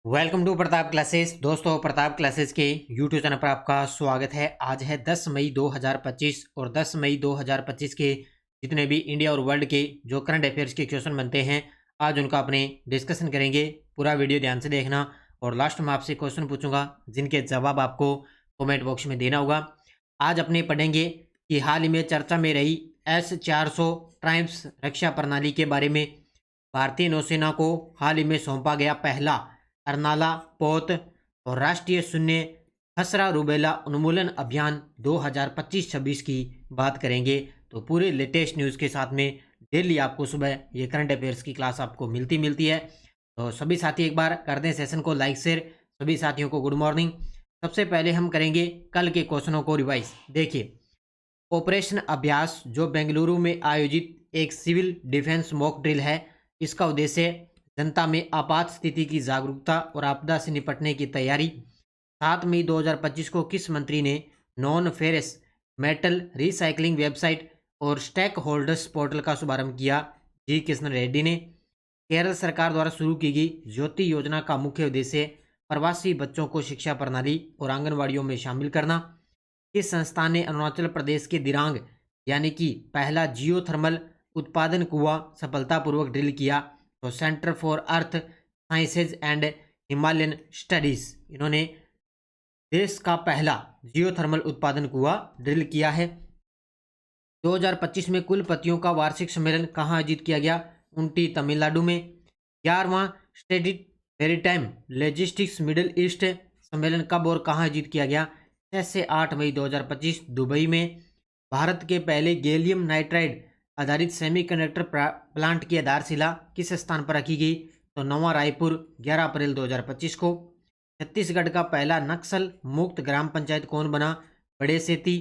Welcome to Pratap classes. दोस्तों, Pratap classes के YouTube channel पर आपका स्वागत है। आज है 10 मई 2025 और 10 मई 2025 के जितने भी इंडिया और वर्ल्ड के जो करंट अफेयर्स के क्वेश्चन बनते हैं, आज उनका अपने डिस्कशन करेंगे। पूरा वीडियो ध्यान से देखना और लास्ट में आपसे क्वेश्चन पूछूंगा जिनके जवाब आपको कमेंट बॉक्स में देना होगा। आज अपने पढ़ेंगे कि हाल ही में चर्चा में रही S-400 ट्राइम्स रक्षा प्रणाली के बारे में। भारतीय नौसेना को हाल ही में सौंपा गया पहला अर्नाला पोत और राष्ट्रीय शून्य खसरा रूबेला उन्मूलन अभियान 2025-26 की बात करेंगे। तो पूरे लेटेस्ट न्यूज़ के साथ में डेली आपको सुबह ये करंट अफेयर्स की क्लास आपको मिलती है। तो सभी साथी एक बार कर दें सेशन को लाइक शेयर। सभी साथियों को गुड मॉर्निंग। सबसे पहले हम करेंगे कल के क्वेश्चनों को रिवाइज। देखिए, ऑपरेशन अभ्यास जो बेंगलुरु में आयोजित एक सिविल डिफेंस मॉक ड्रिल है। इसका उद्देश्य जनता में आपात स्थिति की जागरूकता और आपदा से निपटने की तैयारी। 7 मई 2025 को किस मंत्री ने non ferrous metal recycling website और स्टेक होल्डर्स पोर्टल का शुभारंभ किया? जी किशन रेड्डी ने। केरल सरकार द्वारा शुरू की गई ज्योति योजना का मुख्य उद्देश्य प्रवासी बच्चों को शिक्षा प्रणाली और आंगनवाड़ियों में शामिल करना। किस संस्थान ने अरुणाचल प्रदेश के दिरांग यानी कि पहला जियोथर्मल उत्पादन कुआं सफलतापूर्वक ड्रिल किया? तो centre for earth sciences and Himalayan studies, इन्होंने देश का पहला जियोथर्मल उत्पादन कुआं ड्रिल किया है। 2025 में कुलपतियों का वार्षिक सम्मेलन कहाँ आयोजित किया गया? उनटी, तमिलनाडु में। 11वां स्टेडिट मेरीटाइम लॉजिस्टिक्स मिडिल ईस्ट सम्मेलन कब और कहाँ आयोजित किया गया? 6 से 8 मई 2025 दुबई में। भारत के पहले गैलियम नाइट्राइड आधारित सेमीकंडक्टर प्लांट की आधारशिला किस स्थान पर रखी गई? तो नवा रायपुर, 11 अप्रैल 2025 को। छत्तीसगढ़ का पहला नक्सल मुक्त ग्राम पंचायत कौन बना? बड़े सेती।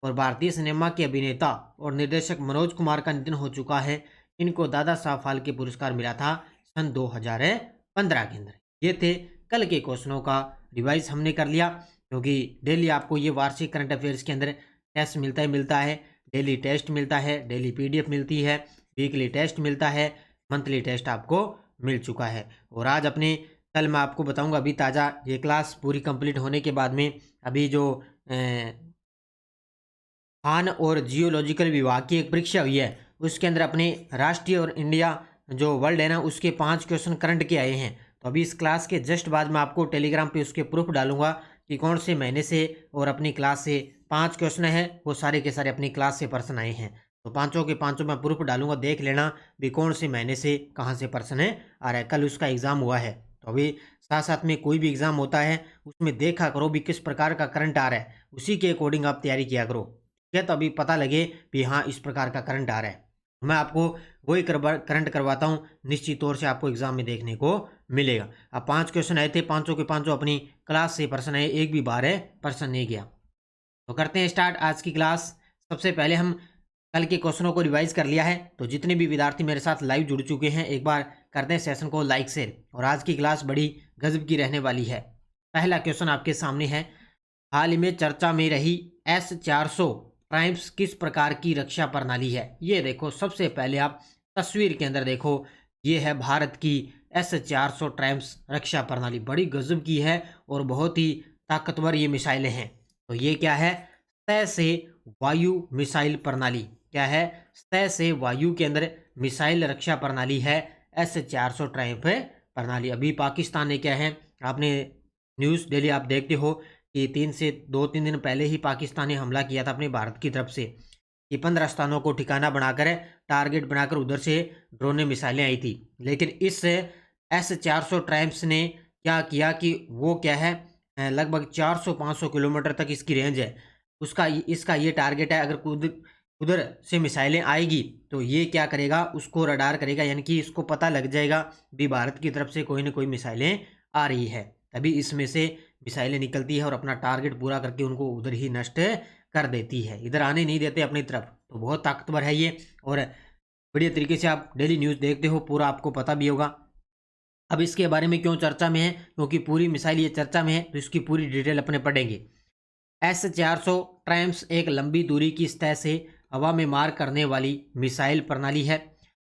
और भारतीय सिनेमा के अभिनेता और निर्देशक मनोज कुमार का निधन हो चुका है। इनको दादा साहब फाल्के पुरस्कार मिला था सन 2015 के अंदर। ये थे कल के क्वेश्चनों का रिवाइज हमने कर लिया, क्योंकि डेली आपको ये वार्षिक करंट अफेयर्स के अंदर टेस्ट मिलता है। डेली टेस्ट मिलता है, डेली पीडीएफ मिलती है, वीकली टेस्ट मिलता है, मंथली टेस्ट आपको मिल चुका है। और आज अपने कल मैं आपको बताऊंगा, अभी ताज़ा ये क्लास पूरी कंप्लीट होने के बाद में अभी जो खान और जियोलॉजिकल विभाग की एक परीक्षा हुई है, उसके अंदर अपने राष्ट्रीय और इंडिया जो वर्ल्ड है ना, उसके 5 क्वेश्चन करंट के आए हैं। तो अभी इस क्लास के जस्ट बाद मैं आपको टेलीग्राम पे उसके प्रूफ डालूंगा कि कौन से महीने से और अपनी क्लास से 5 क्वेश्चन है वो सारे के सारे अपनी क्लास से पर्सन आए हैं। तो पांचों के पांचों मैं प्रूफ डालूंगा, देख लेना भी कौन से महीने से कहाँ से पर्सन है आ रहा है। कल उसका एग्ज़ाम हुआ है, तो अभी साथ साथ में कोई भी एग्ज़ाम होता है उसमें देखा करो भी किस प्रकार का करंट आ रहा है, उसी के अकॉर्डिंग आप तैयारी किया करो। ठीक है, तो अभी पता लगे भी हाँ इस प्रकार का करंट आ रहा है, मैं आपको वही करंट करवाता हूँ, निश्चित तौर से आपको एग्जाम में देखने को मिलेगा। अब 5 क्वेश्चन आए थे, पांचों के पांचों अपनी क्लास से पर्सन आए, एक भी बाहर है पर्सन नहीं गया। तो करते हैं स्टार्ट आज की क्लास। सबसे पहले हम कल के क्वेश्चनों को रिवाइज कर लिया है, तो जितने भी विद्यार्थी मेरे साथ लाइव जुड़ चुके हैं एक बार करते हैं सेशन को लाइक शेयर। और आज की क्लास बड़ी गजब की रहने वाली है। पहला क्वेश्चन आपके सामने है, हाल ही में चर्चा में रही S-400 ट्राइम्स किस प्रकार की रक्षा प्रणाली है? ये देखो, सबसे पहले आप तस्वीर के अंदर देखो, ये है भारत की S-400 ट्राइम्स रक्षा प्रणाली। बड़ी गजब की है और बहुत ही ताकतवर ये मिसाइलें हैं। तो ये क्या है? सतह से वायु मिसाइल प्रणाली। क्या है? सतह से वायु के अंदर मिसाइल रक्षा प्रणाली है S-400 ट्राइम्फ प्रणाली। अभी पाकिस्तान ने क्या है, आपने न्यूज़ डेली आप देखते हो कि 2-3 दिन पहले ही पाकिस्तान ने हमला किया था अपने भारत की तरफ से, कि 15 स्थानों को ठिकाना बनाकर टारगेट बनाकर उधर से ड्रोन मिसाइलें आई थी। लेकिन इस S-400 ट्राइम्स ने क्या किया कि वो क्या है, लगभग 400-500 किलोमीटर तक इसकी रेंज है। इसका ये टारगेट है, अगर उधर से मिसाइलें आएगी तो ये क्या करेगा, उसको रडार करेगा, यानी कि इसको पता लग जाएगा भी भारत की तरफ से कोई ना कोई मिसाइलें आ रही है। तभी इसमें से मिसाइलें निकलती है और अपना टारगेट पूरा करके उनको उधर ही नष्ट कर देती है, इधर आने नहीं देते अपनी तरफ। तो बहुत ताकतवर है ये, और बढ़िया तरीके से आप डेली न्यूज़ देखते हो, पूरा आपको पता भी होगा। अब इसके बारे में क्यों चर्चा में है, क्योंकि पूरी मिसाइल ये चर्चा में है, तो इसकी पूरी डिटेल अपने पढ़ेंगे। S-400 ट्राइम्स एक लंबी दूरी की सतह से हवा में मार करने वाली मिसाइल प्रणाली है।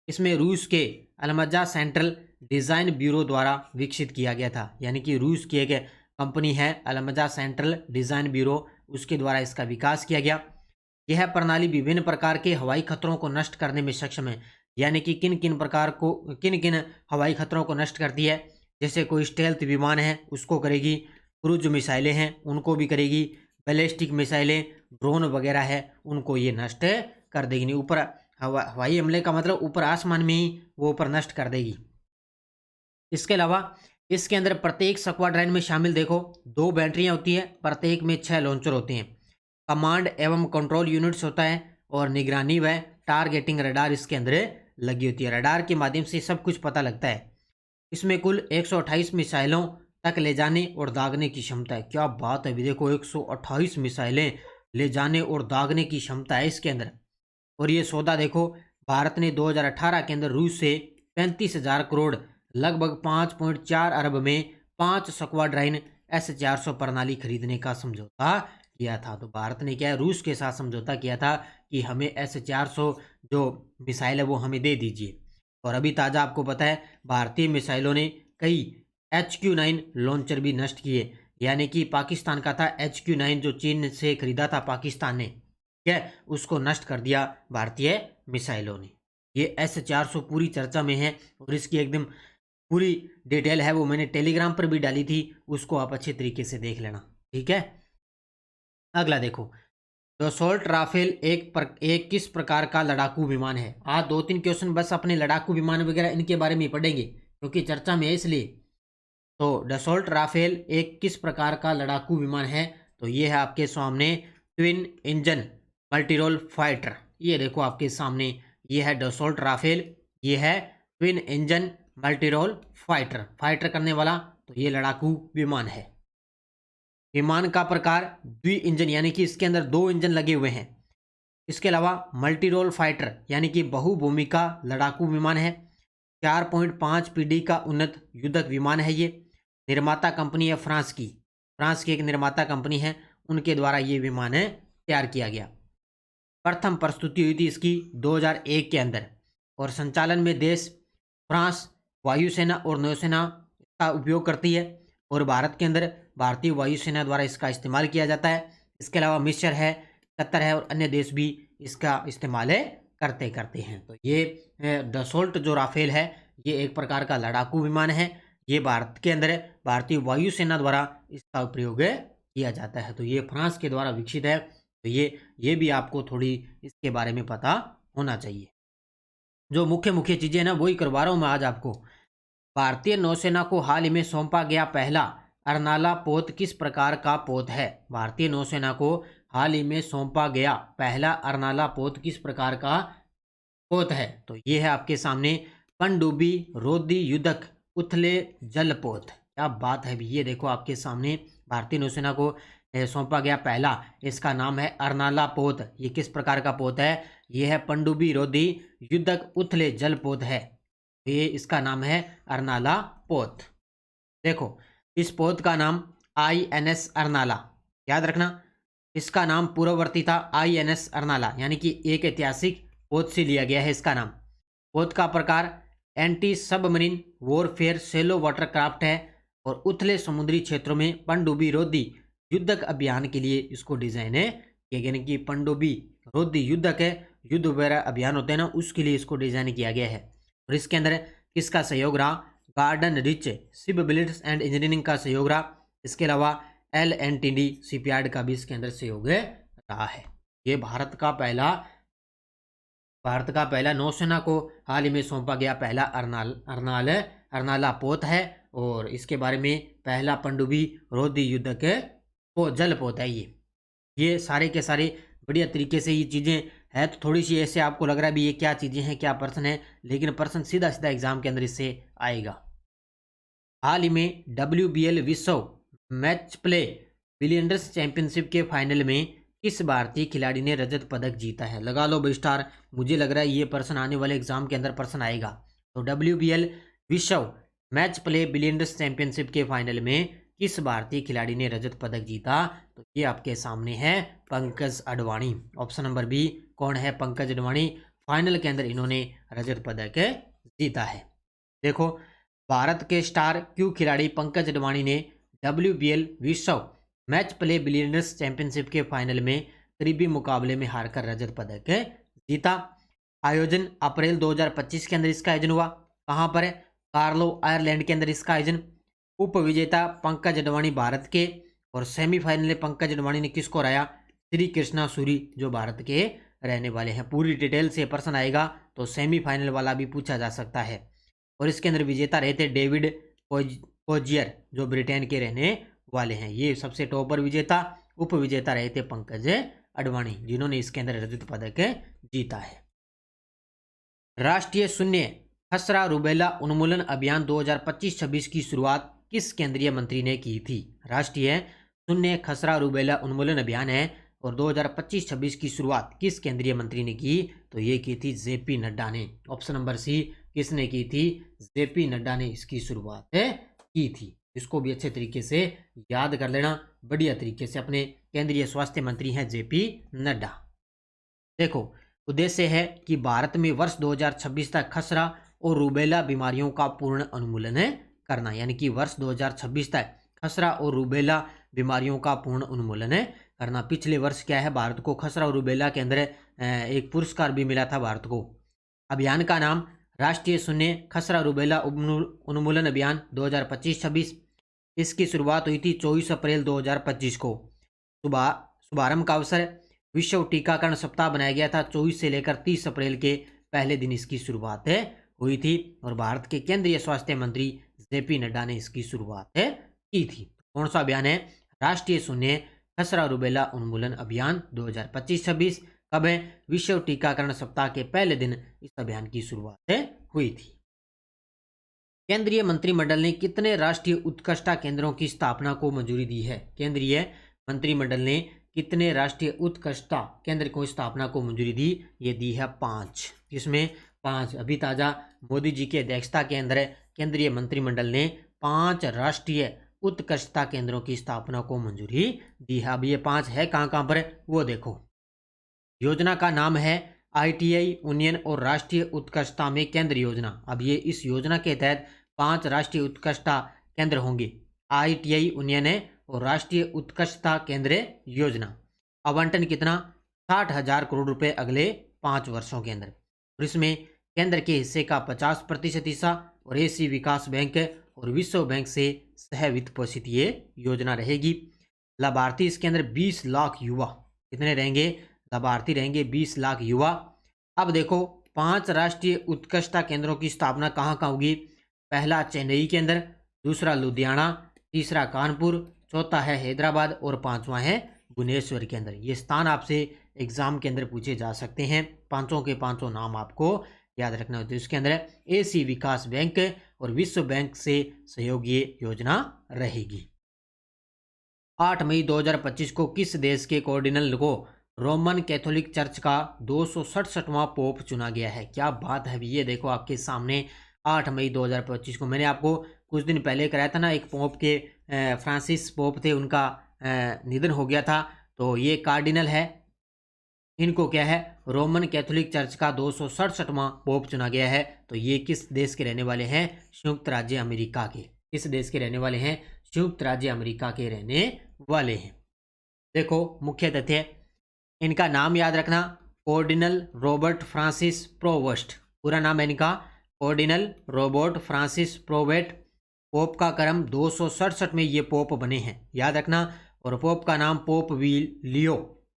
इसमें रूस के अलमजा सेंट्रल डिज़ाइन ब्यूरो द्वारा विकसित किया गया था, यानी कि रूस की एक कंपनी है अलमजा सेंट्रल डिज़ाइन ब्यूरो, उसके द्वारा इसका विकास किया गया। यह प्रणाली विभिन्न प्रकार के हवाई खतरों को नष्ट करने में सक्षम है, यानी कि किन किन हवाई खतरों को नष्ट करती है। जैसे कोई स्टेल्थ विमान है उसको करेगी, क्रूज मिसाइलें हैं उनको भी करेगी, बैलिस्टिक मिसाइलें, ड्रोन वगैरह है उनको ये नष्ट कर देगी। नहीं ऊपर हवाई हमले का मतलब ऊपर आसमान में ही वो ऊपर नष्ट कर देगी। इसके अलावा इसके अंदर प्रत्येक स्क्वाड्रन में शामिल देखो 2 बैटरियां होती है, प्रत्येक में 6 लॉन्चर होते हैं, कमांड एवं कंट्रोल यूनिट्स होता है और निगरानी व टारगेटिंग रडार इसके अंदर लगी होती है। रडार के माध्यम से सब कुछ पता लगता है। इसमें कुल 128 मिसाइलों तक ले जाने और दागने की क्षमता है। क्या बात है, अभी देखो 128 मिसाइलें ले जाने और दागने की क्षमता है इसके अंदर। और ये सौदा देखो, भारत ने 2018 के अंदर रूस से 35,000 करोड़ लगभग 5.4 अरब में 5 स्क्वाड्रन S-400 प्रणाली खरीदने का समझौता किया था। तो भारत ने क्या है, रूस के साथ समझौता किया था कि हमें S-400 जो मिसाइल है वो हमें दे दीजिए। और अभी ताज़ा आपको पता है भारतीय मिसाइलों ने कई HQ-9 लॉन्चर भी नष्ट किए, यानी कि पाकिस्तान का था HQ-9 जो चीन से खरीदा था पाकिस्तान ने, क्या उसको नष्ट कर दिया भारतीय मिसाइलों ने। ये S-400 पूरी चर्चा में है और इसकी एकदम पूरी डिटेल है वो मैंने टेलीग्राम पर भी डाली थी, उसको आप अच्छे तरीके से देख लेना, ठीक है। अगला देखो, डसॉल्ट राफेल एक किस प्रकार का लड़ाकू विमान है। आज 2-3 क्वेश्चन बस अपने लड़ाकू विमान वगैरह इनके बारे में पढ़ेंगे क्योंकि चर्चा में है इसलिए। तो डसॉल्ट राफेल एक किस प्रकार का लड़ाकू विमान है, तो ये है आपके सामने ट्विन इंजन मल्टीरोल फाइटर। ये देखो आपके सामने ये है डसॉल्ट राफेल, ये है twin engine multirole fighter, fighter करने वाला तो ये लड़ाकू विमान है। विमान का प्रकार द्वि इंजन, यानी कि इसके अंदर 2 इंजन लगे हुए हैं। इसके अलावा मल्टी रोल फाइटर यानी कि बहुभूमिका लड़ाकू विमान है। 4.5 पीडी का उन्नत युद्धक विमान है। ये निर्माता कंपनी है फ्रांस की एक निर्माता कंपनी है, उनके द्वारा ये विमान तैयार किया गया। प्रथम प्रस्तुति हुई थी इसकी 2001 के अंदर और संचालन में देश फ्रांस वायुसेना और नौसेना का उपयोग करती है और भारत के अंदर भारतीय वायुसेना द्वारा इसका इस्तेमाल किया जाता है। इसके अलावा मिस्र है, कतर है और अन्य देश भी इसका इस्तेमाल करते हैं। तो ये डसॉल्ट जो राफेल है ये एक प्रकार का लड़ाकू विमान है। ये भारत के अंदर भारतीय वायुसेना द्वारा इसका प्रयोग किया जाता है। तो ये फ्रांस के द्वारा विकसित है। तो ये भी आपको थोड़ी इसके बारे में पता होना चाहिए। जो मुख्य चीज़ें ना वही करवा रहा हूँ मैं आज आपको। भारतीय नौसेना को हाल ही में सौंपा गया पहला अर्नाला पोत किस प्रकार का पोत है। भारतीय नौसेना को हाल ही में सौंपा गया पहला अर्नाला पोत किस प्रकार का पोत है, तो ये है आपके सामने पनडुब्बी रोधी युद्धक उथले जल पोत। क्या बात है, ये देखो आपके सामने भारतीय नौसेना को सौंपा गया पहला, इसका नाम है अर्नाला पोत। ये किस प्रकार का पोत है, ये है पनडुब्बी रोधी युद्धक उथले जल पोत है। ये इसका नाम है अर्नाला पोत। देखो इस पोत का नाम INS अर्नाला, याद रखना इसका नाम पूर्ववर्ती था INS अर्नाला, यानी कि एक ऐतिहासिक पोत से लिया गया है इसका नाम। पोत का प्रकार एंटी सबमरीन वॉरफेयर सेलो वाटरक्राफ्ट है और उथले समुद्री क्षेत्रों में पनडुब्बी रोधी युद्धक अभियान के लिए इसको डिजाइन है, यानी कि पनडुब्बी रोधी युद्धक है, युद्ध वगैरह अभियान होते हैं ना उसके लिए इसको डिजाइन किया गया है। और इसके अंदर किसका सहयोग रहा, garden rich ship builders and engineering का सहयोग रहा। इसके अलावा L&T शिपयार्ड का भी इसके अंदर सहयोग रहा है। ये भारत का पहला नौसेना को हाल ही में सौंपा गया पहला अर्नाला पोत है और इसके बारे में पहला पनडुब्बी रोधी युद्धक जल पोत है। ये सारे के सारे बढ़िया तरीके से ये चीज़ें है। तो थोड़ी सी ऐसे आपको लग रहा है भी ये क्या चीज़ें हैं, क्या प्रश्न है, लेकिन प्रश्न सीधा एग्जाम के अंदर इससे आएगा। हाल ही में WBL विश्व मैच प्ले बिलियंडर्स चैंपियनशिप के फाइनल में किस भारतीय खिलाड़ी ने रजत पदक जीता है। लगा लो भाई स्टार, मुझे लग रहा है ये प्रश्न आने वाले एग्जाम के अंदर प्रश्न आएगा। तो WBL विश्व मैच प्ले बिलियंडर्स चैंपियनशिप के फाइनल में किस भारतीय खिलाड़ी ने रजत पदक जीता, तो ये आपके सामने है Pankaj Advani. Option number B, कौन है, पंकज अडवाणी। फाइनल के अंदर इन्होंने रजत पदक जीता है। देखो भारत के स्टार क्यू खिलाड़ी पंकज अडवाणी ने WBL विश्व मैच प्ले बिलियनर्स चैंपियनशिप के फाइनल में करीबी मुकाबले में हारकर रजत पदक जीता। आयोजन अप्रैल 2025 के अंदर इसका आयोजन हुआ। कहाँ पर है? कार्लो आयरलैंड के अंदर इसका आयोजन। उप विजेता पंकज अडवाणी भारत के, और सेमीफाइनल में पंकज अडवाणी ने किसको हराया? श्री कृष्णा सूरी, जो भारत के रहने वाले हैं। पूरी डिटेल से प्रश्न आएगा तो सेमीफाइनल वाला भी पूछा जा सकता है। और इसके अंदर विजेता रहे थे डेविड कोजियर, जो ब्रिटेन के रहने वाले हैं। ये सबसे टॉपर विजेता। उप विजेता रहे थे पंकज अडवाणी, जिन्होंने इसके अंदर रजत पदक जीता है। राष्ट्रीय शून्य खसरा रुबेला उन्मूलन अभियान 2025-26 की शुरुआत किस केंद्रीय मंत्री ने की थी? राष्ट्रीय शून्य खसरा रुबेला उन्मूलन अभियान है और 2025-26 की शुरुआत किस केंद्रीय मंत्री ने की? तो ये की थी JP नड्डा ने। ऑप्शन नंबर सी, किसने की थी? JP नड्डा ने इसकी शुरुआत की थी। इसको भी अच्छे तरीके से याद कर लेना, बढ़िया तरीके से। अपने केंद्रीय स्वास्थ्य मंत्री हैं JP नड्डा। देखो, उद्देश्य है कि भारत में वर्ष 2026 तक खसरा और रूबेला बीमारियों का पूर्ण उन्मूलन करना, यानी कि वर्ष 2026 तक खसरा और रूबेला बीमारियों का पूर्ण उन्मूलन करना। पिछले वर्ष क्या है, भारत को खसरा और रूबेला के अंदर एक पुरस्कार भी मिला था भारत को। अभियान का नाम राष्ट्रीय शून्य खसरा रूबेला उन्मूलन अभियान 2025-26। इसकी शुरुआत हुई थी 24 अप्रैल 2025 को। शुभारंभ का अवसर विश्व टीकाकरण सप्ताह बनाया गया था। 24 से लेकर 30 अप्रैल के पहले दिन इसकी शुरुआत हुई थी और भारत के केंद्रीय स्वास्थ्य मंत्री JP नड्डा ने इसकी शुरुआत की थी। कौन सा अभियान है? राष्ट्रीय शून्य खसरा रूबेला उन्मूलन अभियान 2025-26। कब है? विश्व टीकाकरण सप्ताह के पहले दिन इस अभियान की शुरुआत हुई थी। केंद्रीय मंत्रिमंडल ने कितने राष्ट्रीय उत्कृष्टता केंद्रों की स्थापना को मंजूरी दी है? केंद्रीय मंत्रिमंडल ने कितने राष्ट्रीय उत्कृष्टता केंद्र को स्थापना को मंजूरी दी? ये दी है 5। इसमें 5 अभी ताजा मोदी जी की अध्यक्षता के अंदर केंद्रीय मंत्रिमंडल ने 5 राष्ट्रीय उत्कृष्टता केंद्रों की स्थापना को मंजूरी दी है। अब ये 5 है कहाँ पर, वो देखो। योजना का नाम है ITI उन्नयन और राष्ट्रीय उत्कृष्टता में केंद्र योजना। अब ये इस योजना के तहत 5 राष्ट्रीय उत्कृष्टता केंद्र होंगे। ITI उन्नयन है और राष्ट्रीय उत्कृष्टता केंद्र योजना। आवंटन कितना? 60,000 करोड़ रुपए अगले 5 वर्षों के अंदर। और इसमें केंद्र के हिस्से का 50% हिस्सा और एशियाई विकास बैंक और विश्व बैंक से सह वित्त पोषित ये योजना रहेगी। लाभार्थी इसके अंदर 20 लाख युवा। कितने रहेंगे? लाभार्थी रहेंगे 20 लाख युवा। अब देखो, 5 राष्ट्रीय उत्कृष्टता केंद्रों की स्थापना कहाँ कहाँ होगी? पहला चेन्नई के अंदर, दूसरा लुधियाना, तीसरा कानपुर, चौथा है हैदराबाद और 5वां है भुवनेश्वर के अंदर। ये स्थान आपसे एग्जाम के अंदर पूछे जा सकते हैं। 5 के 5 नाम आपको याद रखना होते हैं। इसके अंदर एशियाई विकास बैंक और विश्व बैंक से सहयोग ये योजना रहेगी। 8 मई 2025 को किस देश के कार्डिनल को रोमन कैथोलिक चर्च का 267वां पोप चुना गया है? क्या बात है। ये देखो आपके सामने 8 मई 2025 को मैंने आपको कुछ दिन पहले कराया था ना, एक पोप के फ्रांसिस पोप थे, उनका निधन हो गया था। तो ये कार्डिनल है, इनको क्या है, रोमन कैथोलिक चर्च का 267वां पोप चुना गया है। तो ये किस देश के रहने वाले हैं? संयुक्त राज्य अमेरिका के। किस देश के रहने वाले हैं? संयुक्त राज्य अमेरिका के रहने वाले हैं। देखो मुख्य तथ्य, इनका नाम याद रखना, कार्डिनल रॉबर्ट फ्रांसिस प्रोवोस्ट। पूरा नाम है इनका cardinal Robert Francis probate. Pope का क्रम 267 में ये पोप बने हैं, याद रखना। और पोप का नाम पोप लियो,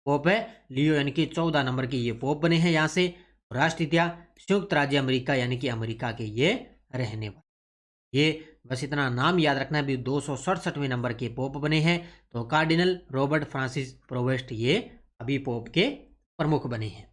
पोप है लियो, यानी कि 14 नंबर के ये पोप बने हैं यहाँ से। राष्ट्रीयता संयुक्त राज्य अमेरिका, यानी कि अमेरिका के ये रहने वाले। ये बस इतना नाम याद रखना भी, 267वें नंबर के पोप बने हैं। तो कार्डिनल रॉबर्ट फ्रांसिस प्रोवेस्ट ये अभी पोप के प्रमुख बने हैं।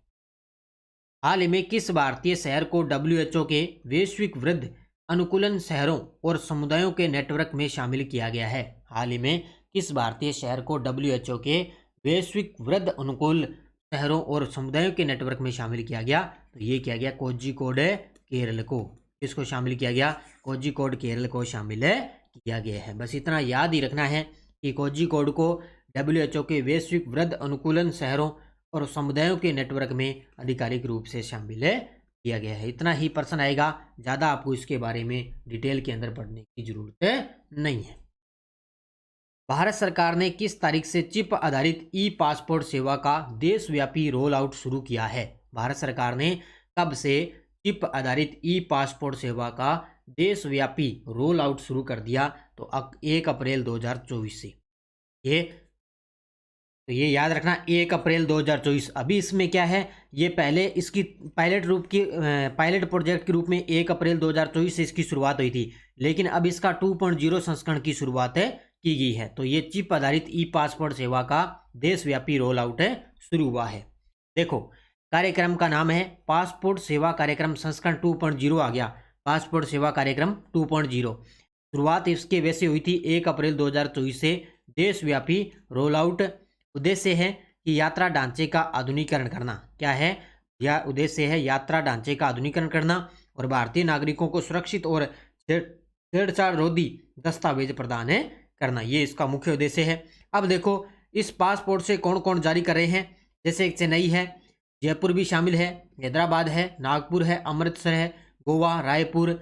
हाल ही में किस भारतीय शहर को WHO के वैश्विक वृद्ध अनुकूलन शहरों और समुदायों के नेटवर्क में शामिल किया गया है? हाल ही में किस भारतीय शहर को WHO के वैश्विक वृद्ध अनुकूल शहरों और समुदायों के नेटवर्क में शामिल किया गया? तो ये किया गया कोझिकोड केरल को। किसको शामिल किया गया? कोझिकोड केरल को शामिल किया गया है। बस इतना याद ही रखना है कि कोझिकोड को WHO के वैश्विक वृद्ध अनुकूलन शहरों और समुदायों के नेटवर्क में आधिकारिक रूप से शामिल दिया गया है। इतना ही प्रश्न आएगा, ज़्यादा आपको इसके बारे में डिटेल के अंदर पढ़ने की जरूरत नहीं है। भारत सरकार ने किस तारीख से चिप आधारित ई पासपोर्ट सेवा का देशव्यापी रोल आउट शुरू किया है? भारत सरकार ने कब से चिप आधारित ई पासपोर्ट सेवा का देशव्यापी रोल आउट शुरू कर दिया? तो 1 अप्रैल 2024 से। ये याद रखना, 1 अप्रैल 2024। अभी इसमें क्या है, ये पहले इसकी पायलट प्रोजेक्ट के रूप में 1 अप्रैल 2024 से इसकी शुरुआत हुई थी, लेकिन अब इसका 2.0 संस्करण की शुरुआत की गई है। तो ये चिप आधारित ई पासपोर्ट सेवा का देशव्यापी रोल आउट शुरू हुआ है। देखो, कार्यक्रम का नाम है पासपोर्ट सेवा कार्यक्रम संस्करण 2.0 आ गया, पासपोर्ट सेवा कार्यक्रम 2.0। शुरुआत इसके वैसे हुई थी 1 अप्रैल 2024 से। देशव्यापी रोल आउट उद्देश्य है कि यात्रा ढांचे का आधुनिकीकरण करना। क्या है? यह उद्देश्य है यात्रा ढांचे का आधुनिकीकरण करना और भारतीय नागरिकों को सुरक्षित और छेड़छाड़ रोधी दस्तावेज प्रदान करना, ये इसका मुख्य उद्देश्य है। अब देखो, इस पासपोर्ट से कौन कौन जारी कर रहे हैं, जैसे चेन्नई है, जयपुर भी शामिल है, हैदराबाद है, नागपुर है, अमृतसर है, गोवा, रायपुर,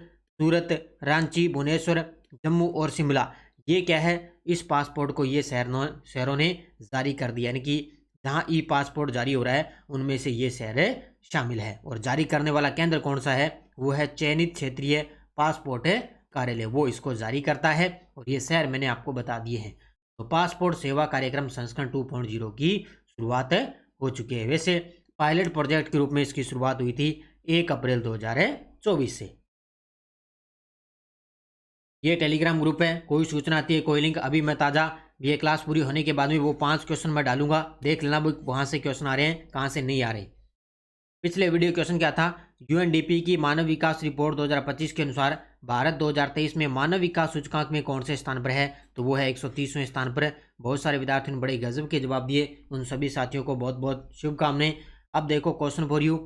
सूरत, रांची, भुवनेश्वर, जम्मू और शिमला। ये क्या है, इस पासपोर्ट को ये शहरों ने जारी कर दिया, यानी कि जहाँ ई पासपोर्ट जारी हो रहा है उनमें से ये शहर शामिल है। और जारी करने वाला केंद्र कौन सा है? वो है चयनित क्षेत्रीय पासपोर्ट कार्यालय, वो इसको जारी करता है। और ये शहर मैंने आपको बता दिए हैं। तो पासपोर्ट सेवा कार्यक्रम संस्करण 2.0 की शुरुआत हो चुकी है। वैसे पायलट प्रोजेक्ट के रूप में इसकी शुरुआत हुई थी 1 अप्रैल 2024 से। ये टेलीग्राम ग्रुप है, कोई सूचना आती है, कोई लिंक, अभी मैं ताज़ा ये क्लास पूरी होने के बाद में वो 5 क्वेश्चन मैं डालूंगा, देख लेना वहाँ से क्वेश्चन आ रहे हैं, कहाँ से नहीं आ रहे। पिछले वीडियो क्वेश्चन क्या था? यूएनडीपी की मानव विकास रिपोर्ट 2025 के अनुसार भारत 2023 में मानव विकास सूचकांक में कौन से स्थान पर है? तो वो है 130वें स्थान पर। बहुत सारे विद्यार्थियों ने बड़े गजब के जवाब दिए, उन सभी साथियों को बहुत बहुत शुभकामनाएं। अब देखो क्वेश्चन फॉर यू,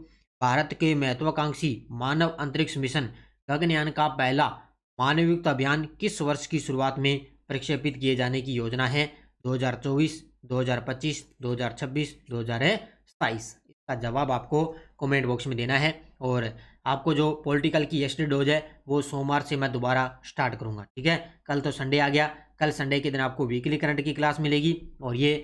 भारत के महत्वाकांक्षी मानव अंतरिक्ष मिशन गगनयान का पहला मानवयुक्त अभियान किस वर्ष की शुरुआत में प्रक्षेपित किए जाने की योजना है? 2024, 2025, 2026, 2027। इसका जवाब आपको कमेंट बॉक्स में देना है। और आपको जो पॉलिटिकल की यस्टरडे डोज है वो सोमवार से मैं दोबारा स्टार्ट करूंगा, ठीक है। कल तो संडे आ गया, कल संडे के दिन आपको वीकली करंट की क्लास मिलेगी। और ये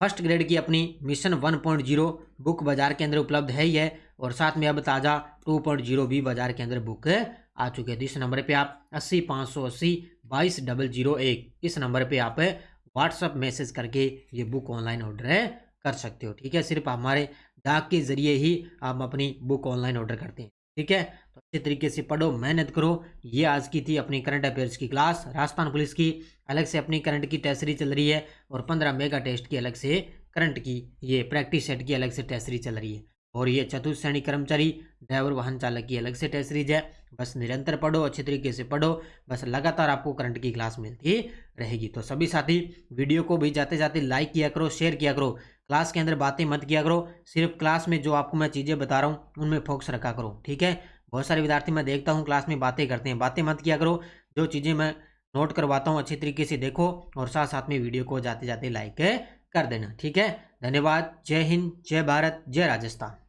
फर्स्ट ग्रेड की अपनी मिशन 1.0 बुक बाजार के अंदर उपलब्ध है ही है, और साथ में अब ताज़ा 2.0 भी बाजार के अंदर बुक आ चुके हैं। तो इस नंबर पे आप 80 580 22 001 इस नंबर पे आप व्हाट्सअप मैसेज करके ये बुक ऑनलाइन ऑर्डर कर सकते हो, ठीक है। सिर्फ हमारे डाक के जरिए ही आप अपनी बुक ऑनलाइन ऑर्डर करते हैं, ठीक है। तो अच्छे तरीके से पढ़ो, मेहनत करो। ये आज की थी अपनी करंट अफेयर्स की क्लास। राजस्थान पुलिस की अलग से अपनी करंट की टेस्ट सीरीज चल रही है, और 15 मेगा टेस्ट की अलग से करंट की ये प्रैक्टिस सेट की अलग से टेस्ट सीरीज चल रही है। और ये चतुर्थ श्रेणी कर्मचारी ड्राइवर वाहन चालक की अलग से टेस्ट सीरीज है। बस निरंतर पढ़ो, अच्छे तरीके से पढ़ो, बस लगातार आपको करंट की क्लास मिलती रहेगी। तो सभी साथी वीडियो को भी जाते जाते लाइक किया करो, शेयर किया करो। क्लास के अंदर बातें मत किया करो, सिर्फ क्लास में जो आपको मैं चीज़ें बता रहा हूँ उनमें फोकस रखा करो, ठीक है। बहुत सारे विद्यार्थी मैं देखता हूँ क्लास में बातें करते हैं, बातें मत किया करो। जो चीज़ें मैं नोट करवाता हूँ अच्छी तरीके से देखो, और साथ साथ में वीडियो को जाते जाते लाइक कर देना, ठीक है। धन्यवाद। जय हिंद, जय भारत, जय राजस्थान।